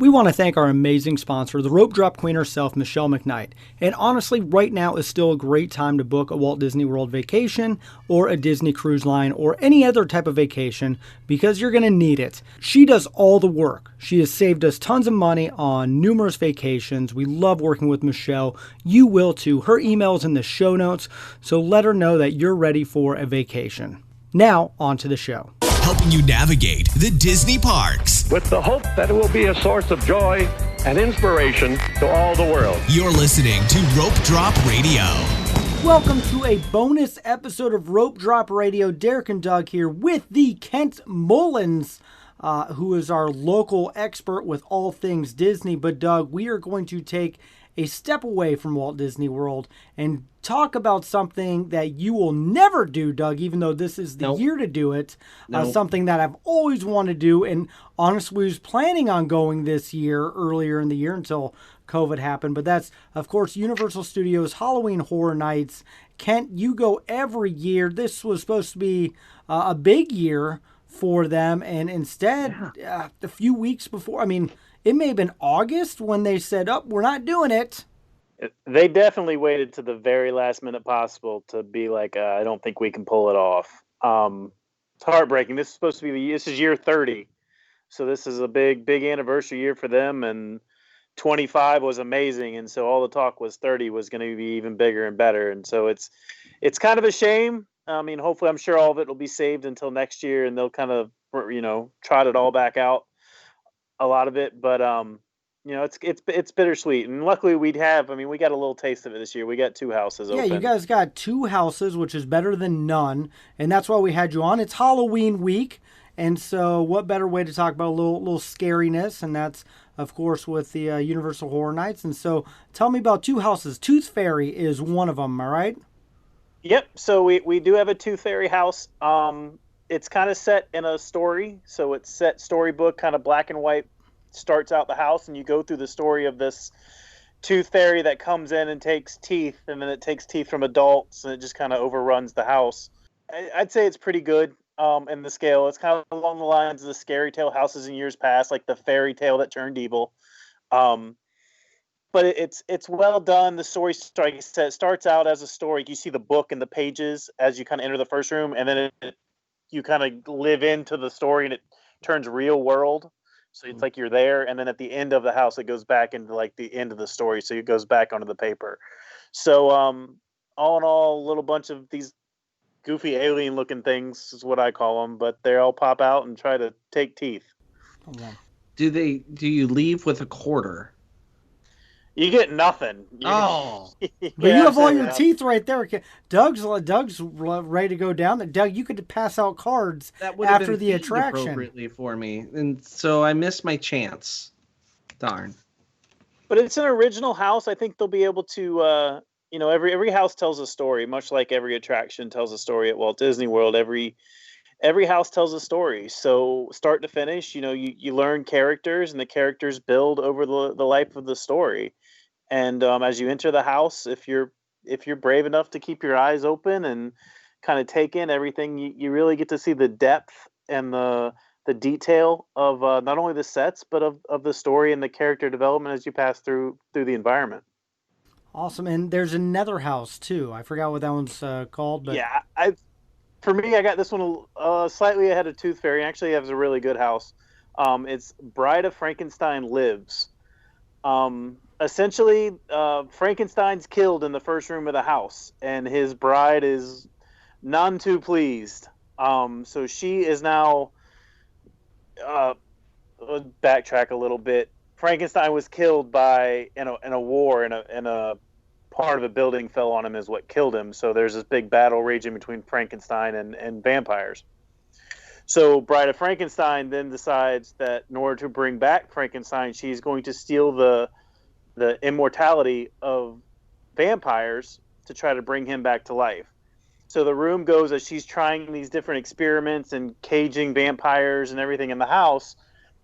We want to thank our amazing sponsor, the Rope Drop Queen herself, Michelle McKnight. And honestly, right now is still a great time to book a Walt Disney World vacation or a Disney Cruise Line or any other type of vacation because you're going to need it. She does all the work. She has saved us tons of money on numerous vacations. We love working with Michelle. You will too. Her email is in the show notes, so let her know that you're ready for a vacation. Now, on to the show. Helping you navigate the Disney parks. With the hope that it will be a source of joy and inspiration to all the world. You're listening to Rope Drop Radio. Welcome to a bonus episode of Rope Drop Radio. Derek and Doug here with the Kent Mullins, who is our local expert with all things Disney. But Doug, we are going to take a step away from Walt Disney World and talk about something that you will never do, Doug, even though this is the year to do it. Something that I've always wanted to do, and honestly was planning on going this year, earlier in the year, until COVID happened. But that's, of course, Universal Studios Halloween Horror Nights. Kent, you go every year. This was supposed to be a big year for them, and instead, a few weeks before, it may have been August when they said, we're not doing it. They definitely waited to the very last minute possible to be like, I don't think we can pull it off. It's heartbreaking. This is year 30. So this is a big anniversary year for them. And 25 was amazing. And so all the talk was 30 was going to be even bigger and better. And so it's kind of a shame. Hopefully I'm sure all of it will be saved until next year and they'll kind of, trot it all back out. A lot of it, but it's bittersweet, and luckily we got a little taste of it this year. We got 2 houses open. Yeah, you guys got 2 houses, which is better than none, and that's why we had you on. It's Halloween week, and so what better way to talk about a little scariness, and that's of course with the Universal Horror Nights. And so tell me about 2 houses. Tooth Fairy is one of them, am I right? Yep. So we do have a Tooth Fairy house. It's kind of set in a story, so it's set storybook, kind of black and white, starts out the house, and you go through the story of this tooth fairy that comes in and takes teeth, and then it takes teeth from adults, and it just kind of overruns the house. I'd say it's pretty good in the scale. It's kind of along the lines of the scary tale houses in years past, like the fairy tale that turned evil. But it's well done. The story, like I said, starts out as a story. You see the book and the pages as you kind of enter the first room, and then you kind of live into the story and it turns real world. So it's like you're there. And then at the end of the house, it goes back into like the end of the story. So it goes back onto the paper. So all in all, a little bunch of these goofy alien looking things is what I call them, but they all pop out and try to take teeth. Okay. Do you leave with a quarter? You get nothing. But you have all your teeth right there. Doug's ready to go down there. Doug, you could pass out cards after the attraction appropriately for me, and so I missed my chance. Darn. But it's an original house. I think they'll be able to. Every house tells a story, much like every attraction tells a story at Walt Disney World. Every house tells a story. So start to finish, you learn characters, and the characters build over the life of the story. And as you enter the house, if you're brave enough to keep your eyes open and kind of take in everything, you really get to see the depth and the detail of not only the sets, but of the story and the character development as you pass through the environment. Awesome. And there's another house too. I forgot what that one's called. But yeah, For me, I got this one slightly ahead of Tooth Fairy. Actually, it has a really good house. It's Bride of Frankenstein Lives. Essentially, Frankenstein's killed in the first room of the house, and his bride is none too pleased. So she is now... backtrack a little bit. Frankenstein was killed in a war, in a part of a building fell on him is what killed him. So there's this big battle raging between Frankenstein and vampires. So Bride of Frankenstein then decides that in order to bring back Frankenstein, she's going to steal the immortality of vampires to try to bring him back to life. So the room goes as she's trying these different experiments and caging vampires and everything in the house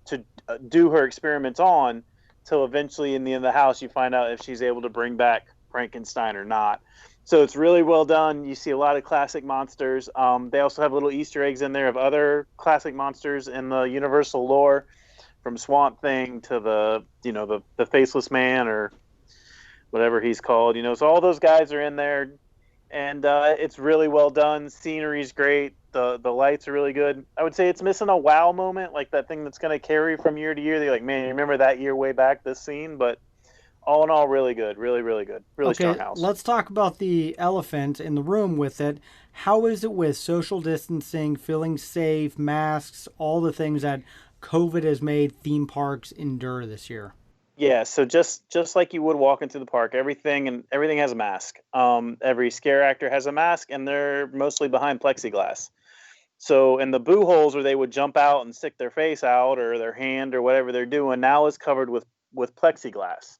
to do her experiments on, till eventually in the end of the house you find out if she's able to bring back Frankenstein or not. So it's really well done. You see a lot of classic monsters. They also have little Easter eggs in there of other classic monsters in the Universal lore. from Swamp Thing to the Faceless Man or whatever he's called. So all those guys are in there, and it's really well done. Scenery's great. The lights are really good. I would say it's missing a wow moment, like that thing that's going to carry from year to year. They're like, man, you remember that year way back, this scene? But all in all, really good. Really, really good. Really strong house. Let's talk about the elephant in the room with it. How is it with social distancing, feeling safe, masks, all the things that COVID has made theme parks endure this year? Yeah, so just like you would walk into the park, everything has a mask. Every scare actor has a mask, and they're mostly behind plexiglass. So in the boo holes where they would jump out and stick their face out or their hand or whatever they're doing, now is covered with plexiglass.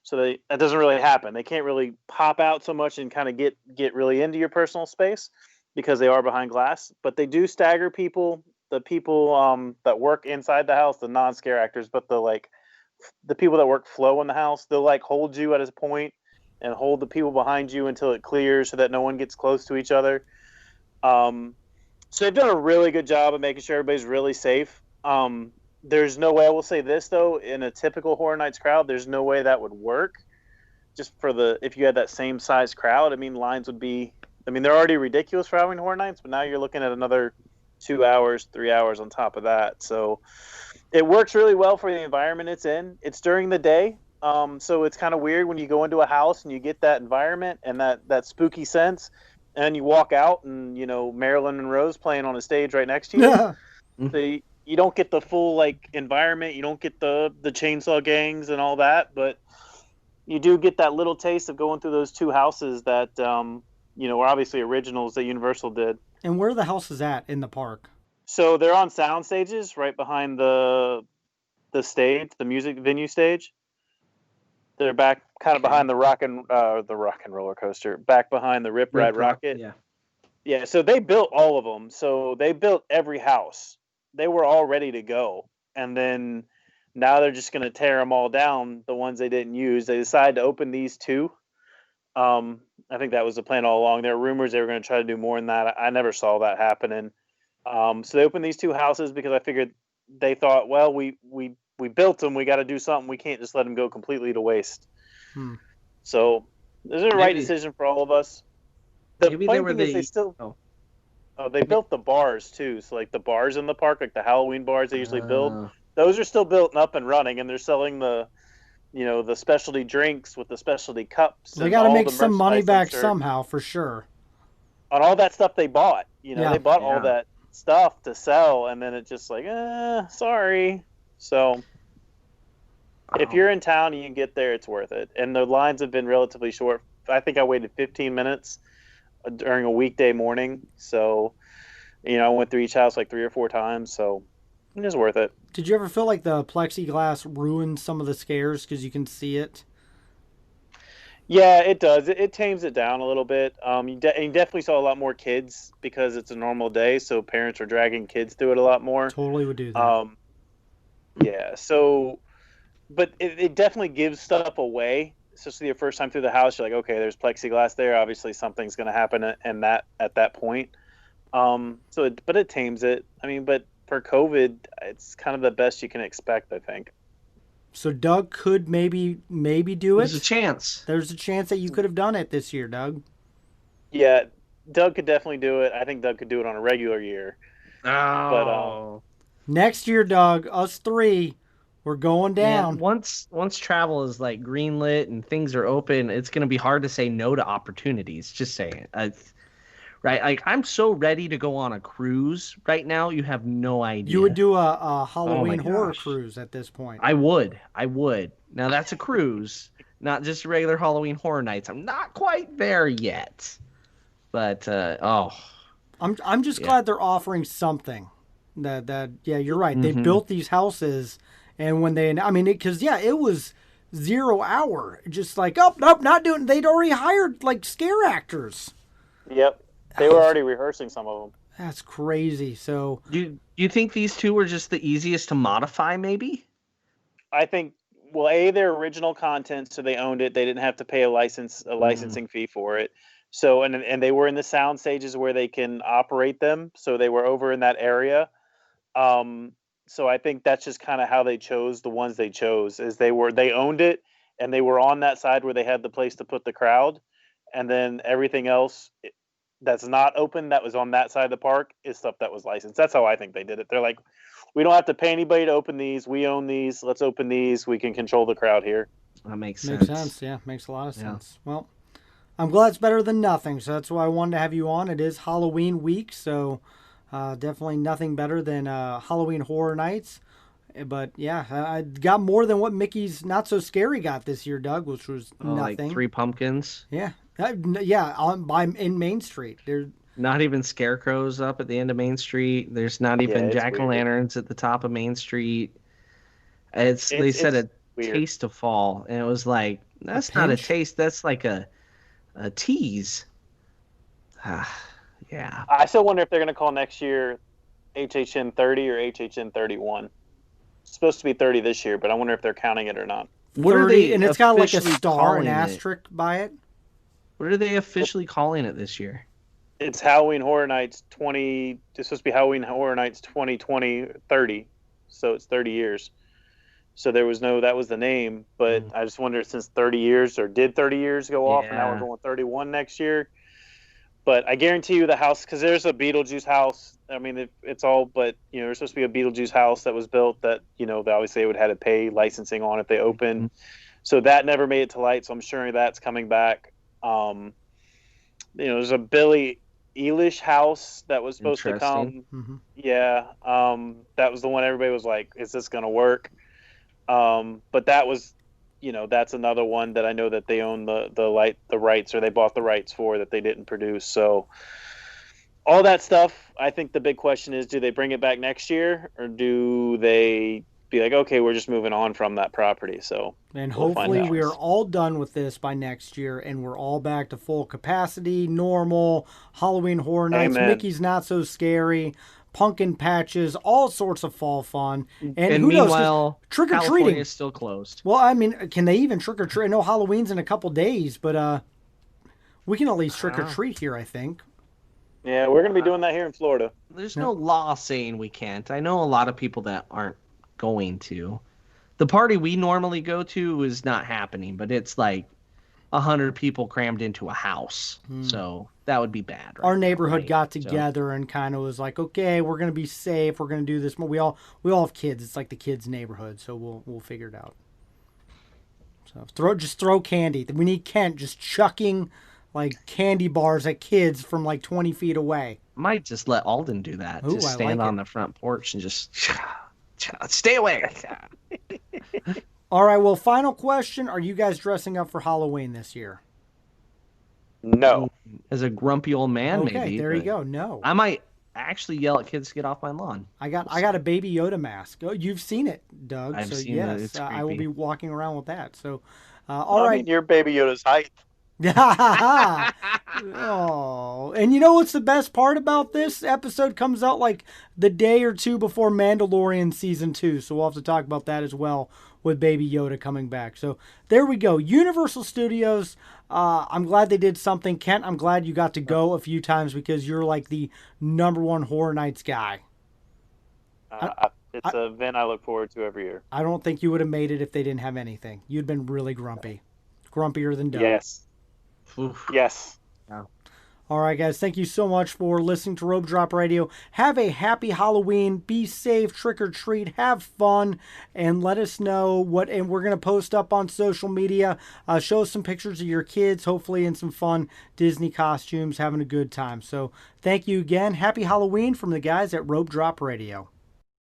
So that doesn't really happen. They can't really pop out so much and kind of get really into your personal space because they are behind glass. But they do stagger people, the people that work inside the house, the non-scare actors, but the people that work flow in the house, they'll like hold you at a point and hold the people behind you until it clears so that no one gets close to each other. So they've done a really good job of making sure everybody's really safe. There's no way, I will say this though, in a typical Horror Nights crowd, there's no way that would work. Just if you had that same size crowd, lines would be, they're already ridiculous for having Horror Nights, but now you're looking at another 2 hours, 3 hours on top of that. So it works really well for the environment it's in. It's during the day. So it's kind of weird when you go into a house and you get that environment and that spooky sense, and you walk out and, Marilyn Monroe's playing on a stage right next to you. Yeah. So you don't get the full environment. You don't get the chainsaw gangs and all that, but you do get that little taste of going through those two houses that, were obviously originals that Universal did. And where are the houses at in the park? So they're on sound stages right behind the stage, the music venue stage. They're back kind of behind the rock and roller coaster, back behind the Rip Ride Rocket. Yeah. Yeah, so they built all of them. So they built every house. They were all ready to go. And then now they're just going to tear them all down, the ones they didn't use. They decided to open these two. I think that was the plan all along. There were rumors they were going to try to do more than that. I never saw that happening. So they opened these two houses because I figured they thought, well, we built them. We got to do something. We can't just let them go completely to waste. So this is the right decision for all of us. The funny thing is they still... Oh, they built the bars too. So the bars in the park, like the Halloween bars they usually build, those are still built and up and running, and they're selling the specialty drinks with the specialty cups. They got to make some money back somehow, for sure. On all that stuff they bought, they bought all that stuff to sell, and then it's just sorry. So if you're in town and you can get there, it's worth it. And the lines have been relatively short. I think I waited 15 minutes during a weekday morning. So, I went through each house 3 or 4 times. So it is worth it. Did you ever feel like the plexiglass ruined some of the scares because you can see it? Yeah, it does. It tames it down a little bit. You definitely saw a lot more kids because it's a normal day. So parents are dragging kids through it a lot more. Totally would do that. Yeah. So, but it definitely gives stuff away. Especially your first time through the house, you're like, okay, there's plexiglass there. Obviously, something's going to happen at that point. But it tames it. But for COVID, it's kind of the best you can expect, I think. So Doug could maybe do it. There's a chance. There's a chance that you could have done it this year, Doug. Yeah, Doug could definitely do it. I think Doug could do it on a regular year. Oh. But next year, Doug, us 3. We're going down. Yeah, once travel is greenlit and things are open, it's going to be hard to say no to opportunities. Just saying. Right? I'm so ready to go on a cruise right now. You have no idea. You would do a Halloween horror cruise at this point. I would. Now that's a cruise, not just a regular Halloween Horror Nights. I'm not quite there yet. But I'm just glad they're offering something. That you're right. They built these houses. And when because it was 0 hour, just nope, not doing. They'd already hired scare actors. Yep, they were already rehearsing some of them. That's crazy. So, do you think these two were just the easiest to modify? Maybe. I think their original content, so they owned it. They didn't have to pay a licensing fee for it. So and they were in the sound stages where they can operate them. So they were over in that area. So I think that's just kind of how they chose the ones they chose, is they owned it, and they were on that side where they had the place to put the crowd, and then everything else that's not open that was on that side of the park is stuff that was licensed. That's how I think they did it. They're like, we don't have to pay anybody to open these. We own these. Let's open these. We can control the crowd here. That makes Makes sense. sense. Yeah, makes a lot of sense. Well, I'm glad it's better than nothing. So that's why I wanted to have you on. It is Halloween week, so definitely nothing better than Halloween Horror Nights. But yeah, I got more than what Mickey's Not So Scary got this year, Doug, which was nothing. Like 3 pumpkins. Yeah, in Main Street. There's Not even scarecrows up at the end of Main Street. There's not even it's jack-o'-lanterns at the top of Main Street. They said a weird. taste of fall, and it was like, that's not a taste. That's like a tease. Yeah. I still wonder if they're going to call next year HHN 30 or HHN 31. It's supposed to be 30 this year, but I wonder if they're counting it or not. What are they? and it's got like a officially star, an calling it? asterisk by it. What are they officially calling it this year? It's Halloween Horror Nights 20. It's supposed to be Halloween Horror Nights 2020 30. So it's 30 years. So that was the name, but I just wonder, since 30 years, or did 30 years go off, and now we're going 31 next year. But I guarantee you the house, because there's a Beetlejuice house. I mean, it's all, but, there's supposed to be a Beetlejuice house that was built that, obviously they would have to pay licensing on if they open. So that never made it to light. So I'm sure that's coming back. There's a Billy Eilish house that was supposed to come. Yeah. That was the one everybody was like, is this going to work? But that was, that's another one that I know that they own the rights, or they bought the rights for, that they didn't produce. So all that stuff, I think the big question is, do they bring it back next year, or do they be like, okay, we're just moving on from that property? So, and hopefully we are all done with this by next year, and we're all back to full capacity, normal Halloween Horror Nights, Amen. Mickey's Not So Scary, pumpkin patches, all sorts of fall fun. And who meanwhile, knows, trick or treating California is still closed. Well, I mean, can they even trick or treat? I know Halloween's in a couple days, but we can at least trick or treat here, I think. Yeah, we're going to be doing that here in Florida. There's no law saying we can't. I know a lot of people that aren't going to. The party we normally go to is not happening, but it's like 100 people crammed into a house. So that would be bad. Right? Our neighborhood got together and kind of was like, okay, we're going to be safe. We're going to do this. We all have kids. It's like the kids' neighborhood, so we'll figure it out. So throw candy. We need Kent just chucking like candy bars at kids from like 20 feet away. Might just let Alden do that. Ooh, just I stand like on the front porch and just stay away. All right, well, final question. Are you guys dressing up for Halloween this year? No. As a grumpy old man, okay, maybe. there you go. No. I might actually yell at kids to get off my lawn. I got a Baby Yoda mask. Oh, you've seen it, Doug. I've so seen yes, it. It's I will creepy. be walking around with that. So, I right. mean, your Baby Yoda's height. Oh, and you know what's the best part about this episode? Comes out like the day or two before Mandalorian season 2, so we'll have to talk about that as well with Baby Yoda coming back. So there we go. Universal Studios. I'm glad they did something. Kent, I'm glad you got to go a few times because you're like the #1 Horror Nights guy. It's an event I look forward to every year. I don't think you would have made it if they didn't have anything. You'd been really grumpy. Grumpier than Doug. Yes. Oof. Yes. All right, guys. Thank you so much for listening to Rope Drop Radio. Have a happy Halloween. Be safe. Trick or treat. Have fun. And let us know what. And we're going to post up on social media. Show us some pictures of your kids, hopefully in some fun Disney costumes, having a good time. So thank you again. Happy Halloween from the guys at Rope Drop Radio.